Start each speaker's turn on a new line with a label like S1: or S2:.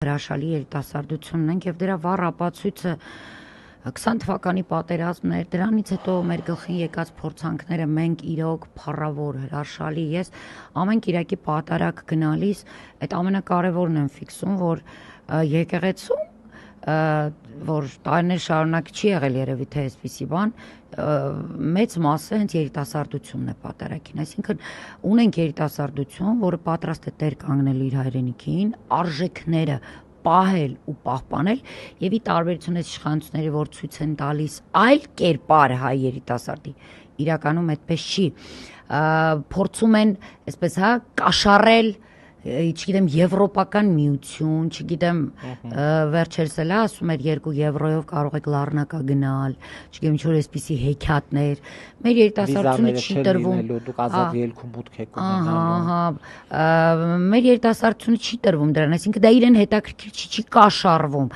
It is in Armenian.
S1: Հրաշալի երիտասարդություն ունենք եւ դրա վառ ապացույցը 20 թվականի պատերազմն էր, դրանից հետո մեր գլխին եկած փորձանքները մենք իրոք փառավոր հրաշալի ես ամեն Կիրակի պատարակ գնալիս այդ ամենակարևորն եմ ֆիքսում, որ եկեղեցում որ տարիներ շարունակ չի եղել երևի թե այսպիսի բան մեծ մասը հենց երիտասարդությունն է պատարակին, այսինքն ունենք երիտասարդություն, որը պատրաստ է տեր կանգնել իր հայրենիքին, արժեքները պահել ու պահպանել եւ ի տարբերություն այս իշխանությունների, որ ցույց են տալիս այլ կերպար հայ երիտասարդի, իրականում այդպես չի, փորձում են, այսպես հա, կաշառել չգիտեմ եվրոպական միություն, չգիտեմ վերջերս էլ ասում էր 2 եվրոյով կարող եք լառնակա գնալ, չգիտեմ ինչ որ այսպիսի հեքիաթներ, մեր երիտասարդությունը չի տրվում,
S2: դուք ազատ ելքում մուտք եք ունենալու,
S1: մեր երիտասարդությունը չի տրվում դրան, այսինքն դա իրեն հետաքրքիր չի կաշառվում